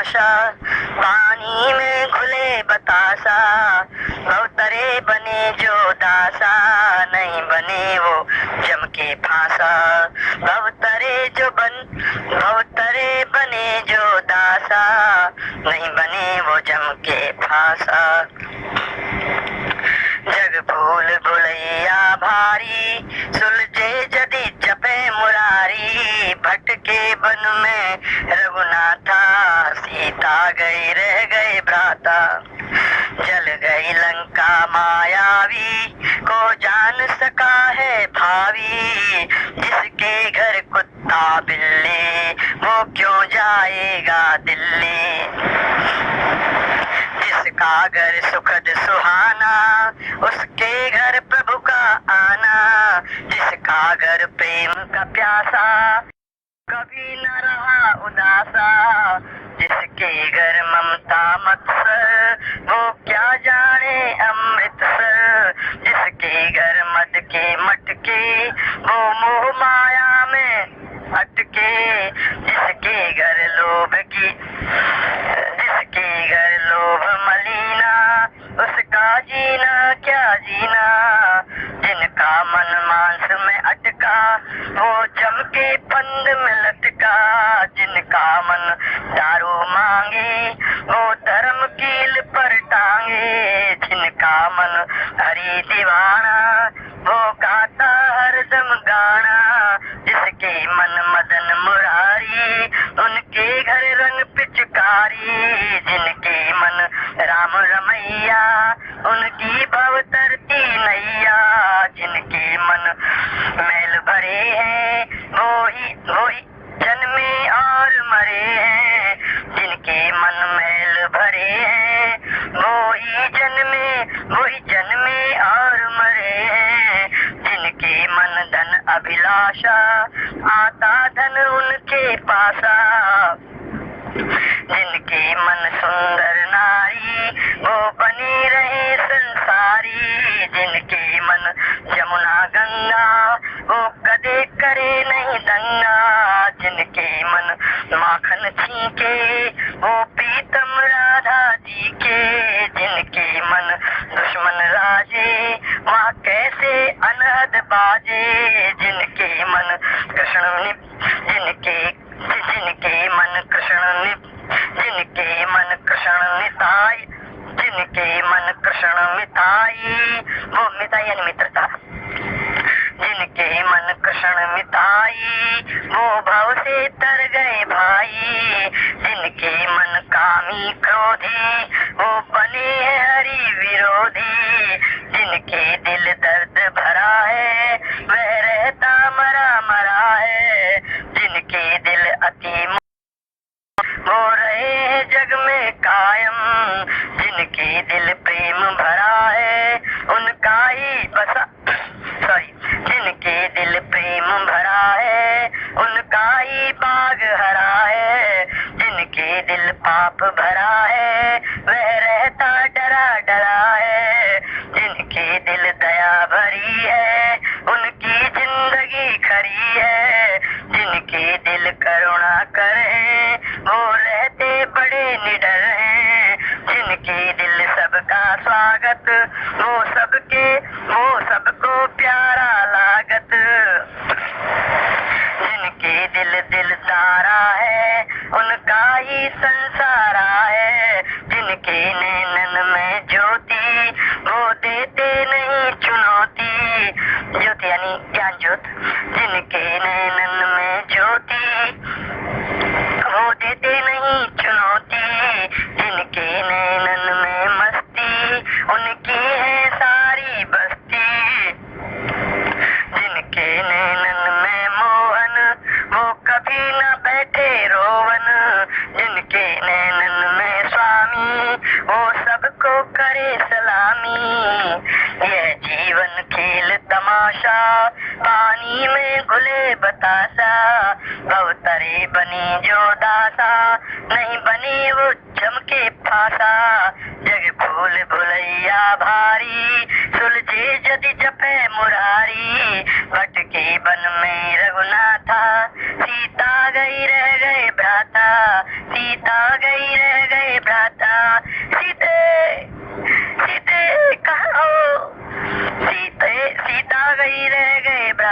अभिलाषा, पानी में घुले बतासा, भवतरे बने जो दासा, नहीं बने वो जम के फांसा। भवतरे बने जो दासा, नहीं बने वो जम के फांसा। जग भूल भुलैया भारी, सुलझे जदि जपे मुरारी, भटके बन में रघुनाथा, सीता गई रह गए भ्राता। जल गई लंका मायावी, को जान सका है भावी, जिसके घर कुत्ता बिल्ली, वो क्यों जाएगा दिल्ली। जिसका घर सुखद सुहाना, उसके घर प्रभु का आना, जिसका घर प्रेम का प्यासा, कभी न रहा उदासा। जिसके घर ममता मत्सर, वो क्या जाने अमृतसर। जिसके घर मद के मटके, वो मोह माया में अटके। जिसके घर लोभ मलीना, उसका जीना क्या जीना। जिनका मन मांस में अटका, वो जम के फंद में लटका। जिनका मन दारू मांगे, वो धर्म कील पर टांगे। जिनका मन हरि दीवाना, वो गाता हरदम गाना। जिसके मन मदन मुरारी, उनके घर रंग पिचकारी। जिनके मन राम रमैया, उनकी भव तरती नैया। जिनके मन मैल भरे हैं, वो ही जन्मे और मरे हैं। जिनके मन मैल भरे हैं, वो ही जन्मे और मरे हैं। जिनके मन धन अभिलाषा, आता धन उनके पासा। जिनके मन सुंदर नारी, वो बनी रहे संसारी। जिनके मन जमुना गंगा, वो कदे करे नहीं दंगा। जिनके मन माखन छीके, वो प्रीतम राधा जी के। जिनके मन दुश्मन राजे, वहाँ कैसे अनहद बाजे। जिनके मन कृष्ण मिताई, वो मिताई यानी मित्रता। जिनके मन कृष्ण मिताई, वो भव से तर गए भाई। जिनके मन कामी क्रोधी, वो बने हैं हरि विरोधी। जिनके दिल दर्द भरा है, वह रहता मरा मरा है। जिनके दिल अति वो रहे हैं जग में कायम। जिनके दिल प्रेम भरा है, उनका ही जिनके दिल प्रेम भरा है, उनका ही बाग हरा है। जिनके दिल पाप भरा है, वह रहता डरा डरा है। जिनके दिल दया भरी है, उनकी जिंदगी खरी है। जिनके दिल करुणा करे, वो रहते बड़े निडर हैं। जिनके दिल सबका स्वागत, वो सबको प्यारा लागत। जिनके दिल तारा है, उनका ही संसारा है। जिनके नैनन में ज्योति, वो देते नहीं चुनौती। ज्योति यानी ज्ञान ज्योत। जिनके नैनन में ज्योति, वो देते नहीं चुनौती। जिनके नैनन में मस्ती, उनकी है सारी बस्ती। जिनके नैनन में मोहन, वो कभी न बैठे रोवन। जिनके नैनन में स्वामी, वो सबको करे सलामी। यह जीवन खेल तमाशा, पानी में घुले बतासा। भवतरे बनी जो दासा, नहीं बनी वो जम के फांसा। जग भूल भुलैया भारी, सुलझे जदि जपे मुरारी। भटके बन में रघुनाथा, सीता गई रह गए भ्राता। सीता गई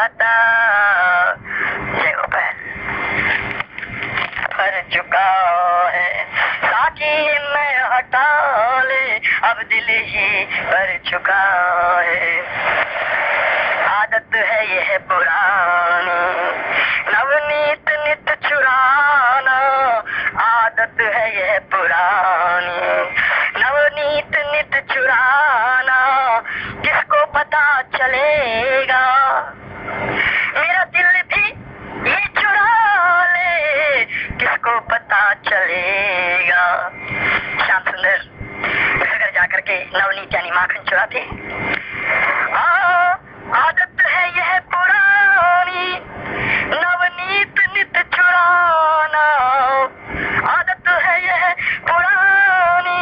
जाता, जय गोपाल भर चुका है। साकी मैं हटा ले, अब दिल ही भर चुका है। आदत है यह पुरानी, नवनीत नित चुराना। आदत है यह पुरानी, नवनीत नित चुराना। किसको पता चलेगा, मेरा दिल भी ये चुरा ले, किसको पता चलेगा। श्याम सुंदर घर घर जाकर के नवनीत यानी माखन चुराते। आदत है यह पुरानी, नवनीत नित चुराना। आदत है यह पुरानी,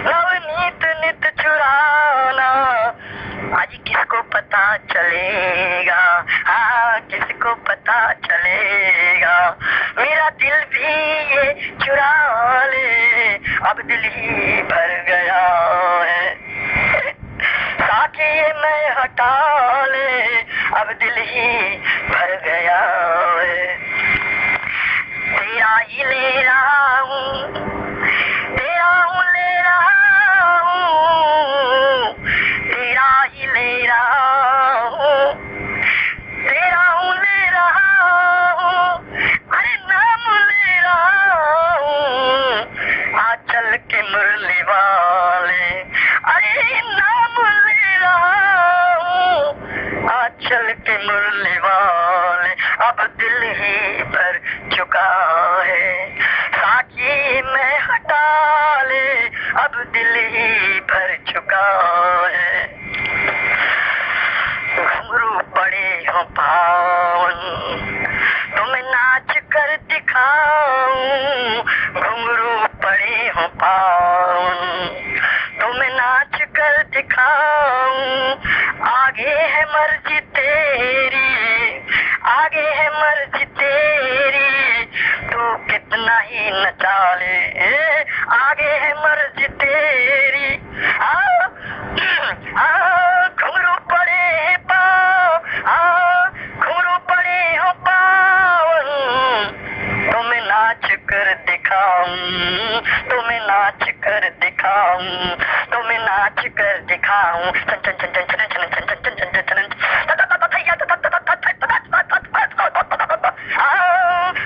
नवनीत नित चुराना। आज किसको पता चलेगा, हाँ किसको पता चलेगा। मेरा दिल भी ये चुरा ले, अब दिल ही भर गया है। साकी मैं हटा ले, अब दिल ही भर गया है। तेरा ही ले रहा हूँ, तेरा हूँ ले रहा हूँ, तेरा ही ले रहा हूँ, तेरा हूँ ले रहा हूँ। अरे नाम ले रहा हूँ, आज चल के मुरली वाले। अरे नाम ले रहा हूँ, आज चल के मुरली वाले। अब दिल ही भर चुका है। साकी मैं हटा ले, अब दिल ही भर चुका है। घुंघरू पड़े हो पावन, तुम्हें नाच कर दिखाऊं। घुंघरू पड़े हो पावन, तुम्हें नाच कर दिखाऊं। आगे है मर्जी तेरी, आगे है मर्जी तेरी, तू कितना ही नचा ले। आगे है मर्जी तेरी। घुंघरू पड़े पाओ, घुंघरू पड़े हो पावन, तुम्हें नाच कर दिखाऊं, तुम्हें नाच कर दिखाऊं, तुम्हें नाच कर दिखाऊं। चन चन चन चन चन चन चन चन चन चन चन।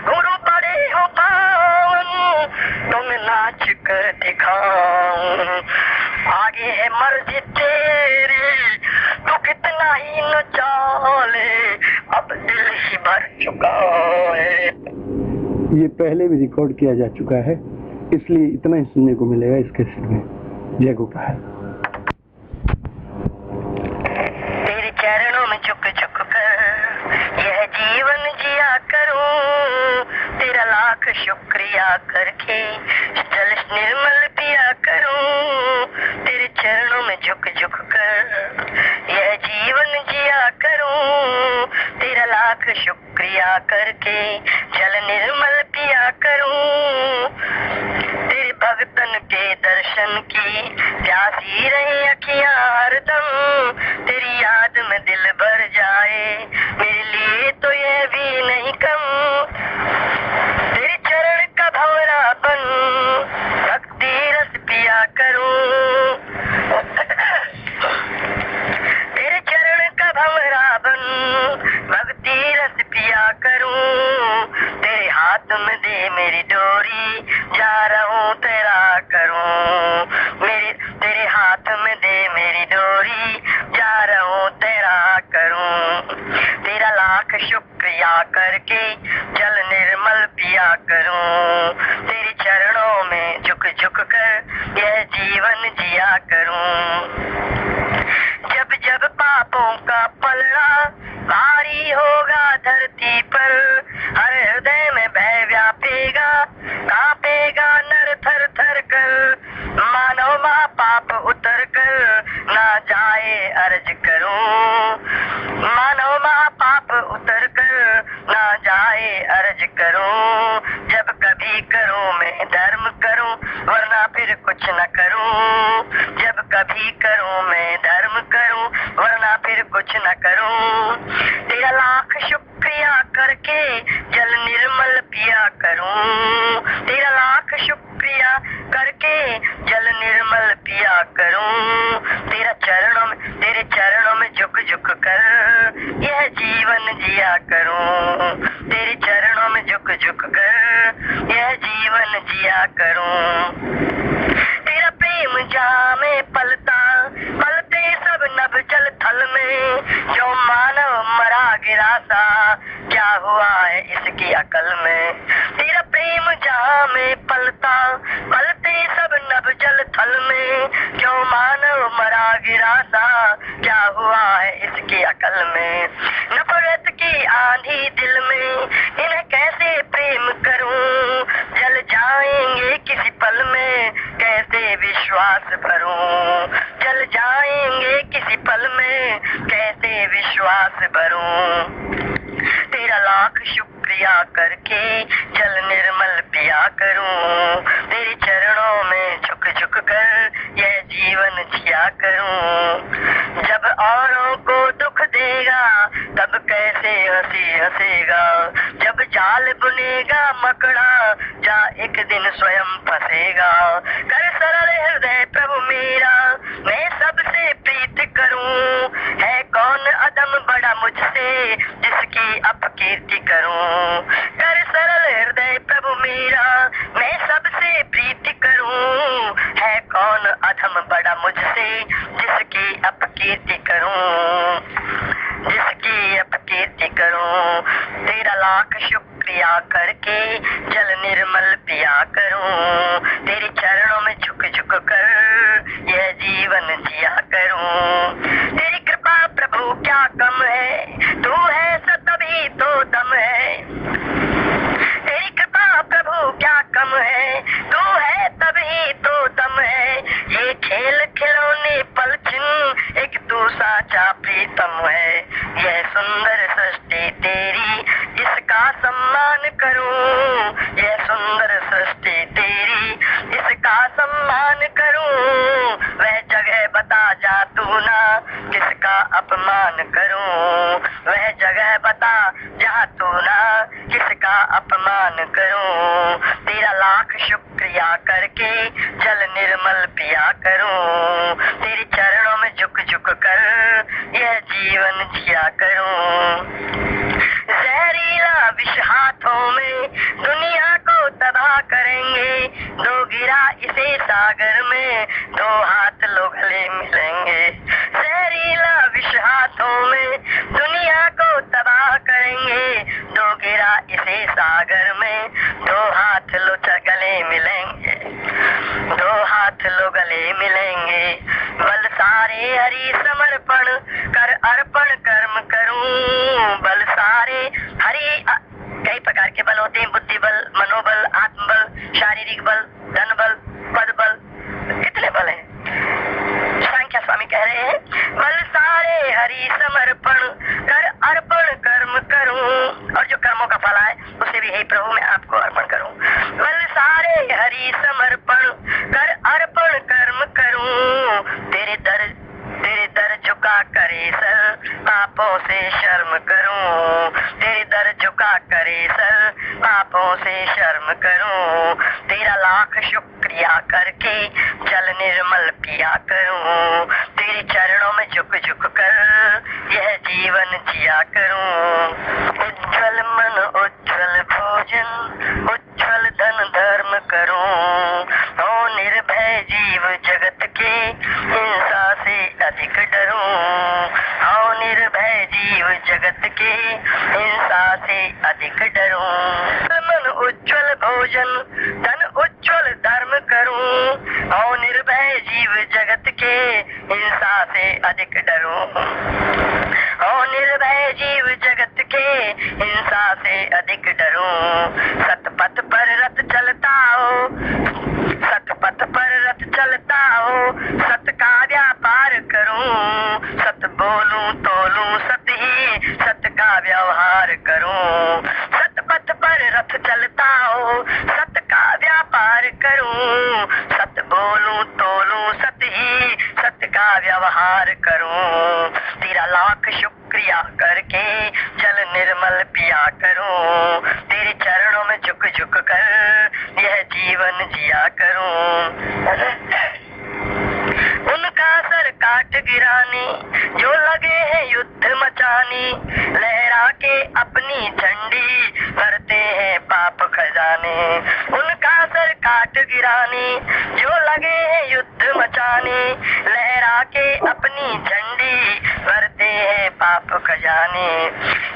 घुंघरू पड़े हो पावन, तुम्हें नाच कर दिखाऊं। आगे है मर्जी तेरी, तू कितना ही नचा ले, अब दिल ही भर चुका है। ये पहले भी रिकॉर्ड किया जा चुका है, इसलिए इतना ही सुनने को मिलेगा इस कैसेट में। जय गोपाल। तेरे चरणों में झुक झुक कर यह जीवन जिया करूं। तेरा लाख शुक्रिया करके जल निर्मल पिया करूं। तेरे चरणों में झुक झुक कर यह जीवन जिया करूं। तेरा लाख शुक्रिया करके जल निर्मल पिया करूं। तेरे भक्तन के दर्शन की प्यासी रही अखियां हरदम। तेरी याद में दिल भर जाए, मेरे लिए तो यह भी नहीं कम। तेरे चरण का भंवरापन भक्ति रस पिया करूं। तेरे चरण का भंवरापन भक्ति रस पिया करूं। तेरे हाथ में दे मेरी डोरी, जा रहा हूं तेरा करूं। तेरे हाथ में दे मेरी डोरी, जा रहा हूं तेरा करूं। तेरा लाख शुक्रिया करके जल निर्मल पिया करूं। तेरे चरणों में झुक झुक कर यह जीवन जिया करूं। जब जब पापों का पलड़ा भारी होगा धरती पर, हर हृदय में भय व्यापेगा, कांपेगा नर थर थर कर। मानव माँ पाप उतर कर ना जाए अर्ज करूं। मानव माँ पाप उतर कर ना जाए अर्ज करूं। जब कभी करूं मैं धर्म करूं, वरना फिर कुछ न करूं। जब कभी करूं मैं धर्म करूं, वरना फिर कुछ न करूं। तेरा जिया करूं, तेरे चरणों में झुक झुक कर यह जीवन जिया करूं, तेरे चरणों में झुक झुक कर यह जीवन जिया करूं। तेरा प्रेम जहां में पलता, पलते सब नभ जल थल में, जो मानव मरा गिरा सा क्या हुआ है इसकी अकल में। तेरा प्रेम जहां में पलता, पलते सब नभ जल थल में, जो मानव मरा गिरा सा क्या हुआ है इसकी अकल में। नफरत की आंधी दिल में, इन्हें कैसे प्रेम करूं, जल जाएंगे किसी पल में कैसे विश्वास भरूं, जल जाएंगे किसी पल में कैसे विश्वास भरूं। तेरा लाख शुक्रिया करके जल निर्मल पिया करूं, तेरे चरणों में झुक झुक कर यह जीवन जिया करूं। जब औरों को दुख देगा तब कैसे हंसी हंसेगा, जब जाल बुनेगा मकड़ा जा एक दिन स्वयं फंसेगा। कर सरल हृदय प्रभु मेरा मैं सबसे प्रीत करूं, है कौन अदम बड़ा मुझसे जिसकी अपकीर्ति करूं। कर सरल हृदय प्रभु मेरा मैं सबसे प्रीति करूं, है कौन अधम बड़ा मुझसे जिसकी अपकीर्ति करूं, जिसकी अपकीर्ति करूं। तेरा लाख शुक्रिया करके जल निर्मल पिया करूं, तेरे चरणों में झुक झुक कर यह जीवन जिया करूं। तेरी कृपा प्रभु क्या कम है, तू है तभी तो दम है। तेरी कृपा प्रभु क्या कम है, तू है तभी तो दम है। ये खेल खिलौने पल छिन एक तू साचा प्रीतम है। यह सुंदर सृष्टि तेरी इसका सम्मान करूं, यह सुंदर सृष्टि तेरी इसका सम्मान करूं। वह जगह बता जा तू ना किसका अपमान करूं, वह जगह बता जा तू ना किसका अपमान करूं। तेरा लाख शुक्रिया करके जल निर्मल पिया करूं, तेरे चरणों में झुक झुक कर यह जीवन जिया करूं। जहरीला विष हाथों में दुनिया को तबाह करेंगे, दो गिरा इसे सागर में दो हाथ लो गले मिलेंगे। जहरीला विष हाथों में दुनिया को तबाह करेंगे, दो गिरा इसे सागर में दो हाथ लो गले मिलेंगे, दो हाथ लो गले मिलेंगे। बल सारे हरि समर्पण कर अर्पण कर्म करूं, बल सारे हरि कई प्रकार के बल होते हैं, बुद्धि बल, मनोबल, आत्मबल, शारीरिक बल, धन बल, पद बल, कितने बल हैं। सांख्य स्वामी कह रहे हैं बल सारे हरि समर्पण कर अर्पण कर्म करूं, और जो कर्मों का फल है उसे भी हे प्रभु मैं आपको अर्पण करूं। बल सारे हरि समर्पण कर अर्पण कर्म करूं, तेरे दर झुका करे सर पापों से शर्म करूं, तेरे दर झुका करे सर पापों से शर्म करूं। तेरा लाख शुक्रिया करके जल निर्मल पिया करूं, तेरे चरणों में झुक झुक कर यह जीवन जिया करूं। उज्ज्वल मन उज्ज्वल भोजन उज्ज्वल धन धर्म करूं, हो निर्भय जीव जगत के हिंसा से अधिक डरूं, हो निर्भय जीव जगत के हिंसा से अधिक डरूं। मन उज्ज्वल भोजन धन उज्ज्वल धर्म करूं, हो निर्भय जीव जगत के हिंसा से अधिक डरूं, हो निर्भय जीव जगत के हिंसा से अधिक डरूं। सतपथ पर रथ चलता हो, सतपथ पर रथ चलता हो, सत का व्यापार करूं, सत बोलूं तोलूं सत ही सत का व्यवहार करूं। सतपथ पर रथ चलता हो, सत का व्यापार करूं, सत बोलूं तोलूं सत ही सत का व्यवहार करूं। तेरा लाख शुक्रिया करके जल निर्मल पिया करूं, तेरे चरणों में झुक झुक कर यह जीवन जिया करूं। उनका सर काट गिराने जो लगे हैं युद्ध मचाने, लहरा के अपनी झंडी भरते हैं पाप खजाने। उनका सर काट गिराने जो लगे हैं युद्ध मचाने, लहरा के अपनी झंडी भरते हैं पाप खजाने।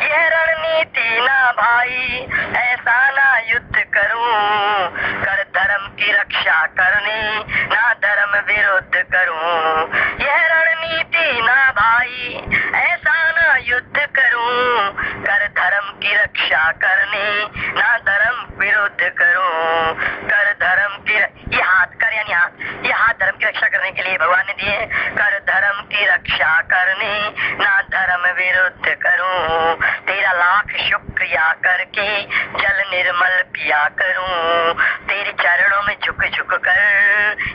यह रणनीति ना भाई ऐसा ना युद्ध करूं, कर धर्म की रक्षा करने ना धर्म विरुद्ध करूं। यह रणनीति ना भाई ऐसा ना युद्ध करूं, कर धर्म की रक्षा करने ना धर्म विरुद्ध करूं। कर धर्म की ये हाथ कर यानी हाथ, ये हाथ धर्म की रक्षा करने के लिए भगवान ने दिए। कर धर्म की रक्षा करने ना धर्म विरुद्ध करूं, तेरा लाख शुक्रिया करके जल निर्मल पिया करूं। तेरे चरणों में झुक झुक कर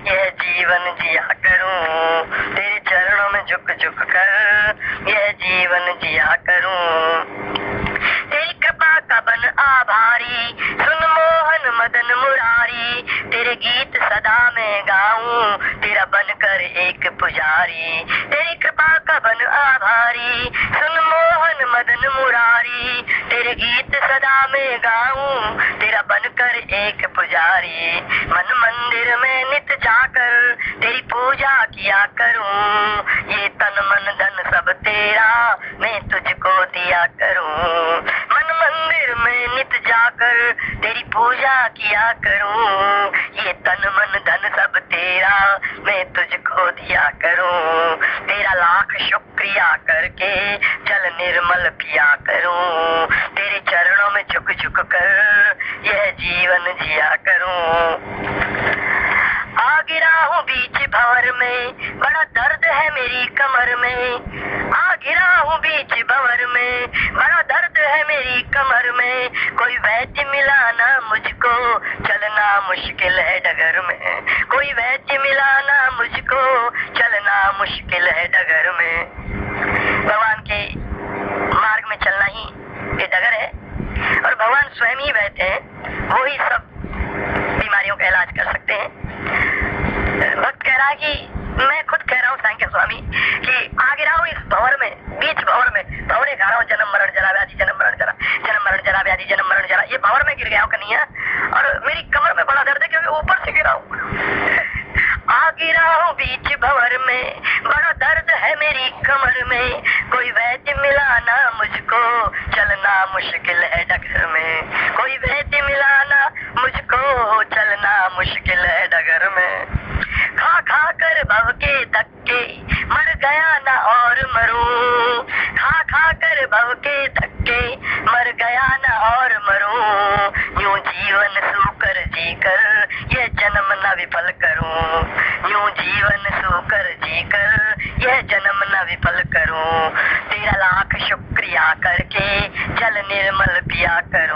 यह जीवन जिया करूं, तेरे चरणों में झुक झुक कर यह जीवन जिया करूं। तेरी कृपा का बन आभारी, सुन मोहन मदन मुरारी, तेरे गीत सदा मैं गाऊं, तेरा बनकर एक पुजारी। तेरी कृपा का बन आभारी, सुन मोहन मदन मुरारी, तेरे गीत सदा मैं गाऊं, तेरा बनकर एक पुजारी। मन मंदिर में नित जाकर तेरी पूजा किया करूं, ये तन मन धन सब तेरा मैं तुझको दिया करूं। मन मंदिर में नित जाकर तेरी पूजा किया करूं, ये तन मन धन सब तेरा मैं तुझको दिया करूं। तेरा लाख शुक्रिया करके जल निर्मल पिया करूं, तेरे चरणों में झुक झुक कर यह जीवन जिया करूं। आ गिरा हूँ बीच भंवर में, बड़ा दर्द है मेरी कमर में। आ गिरा हूँ बीच भंवर में, बड़ा दर्द है मेरी कमर में। कोई वैद्य मिला ना मुझको, चलना मुश्किल है डगर में। कोई वैद्य मिला ना मुझको, चलना मुश्किल है डगर में। भगवान के मार्ग में चलना ही ये डगर है, और भगवान स्वयं ही वैद्य हैं, वो ही सब बीमारियों का इलाज कर सकते हैं। भक्त कह रहा है कि मैं खुद कह रहा हूँ सांख्य स्वामी कि आ गिरा हूँ इस भंवर में, बीच भंवर में। भंवरे खा रहा हूँ, जन्म मरण जरा व्याधि, जन्म मरण जरा, जन्म मरण जरा व्याधि, जन्म मरण जरा। ये भंवर में गिर गया हूँ कन्हैया, और मेरी कमर में बड़ा दर्द है क्योंकि ऊपर से गिरा हूँ। आ गिरा हूँ बीच भंवर में, बड़ा दर्द है मेरी कमर में। कोई वैद्य मिला ना मुझको, चलना मुश्किल है डगर में। कोई वैद्य मिला ना मुझको, चलना मुश्किल है डगर में। खा खा कर भव के धक्के मर गया ना और मरूं, खा खा कर भव के धक्के मर गया ना और मरूं। यूं जीवन सूकर जीकर यह जन्म न विफल करूं, यूं जीवन सूकर जीकर यह जन्म न विफल करूं। तेरा लाख शुक्रिया करके जल निर्मल पिया करूं।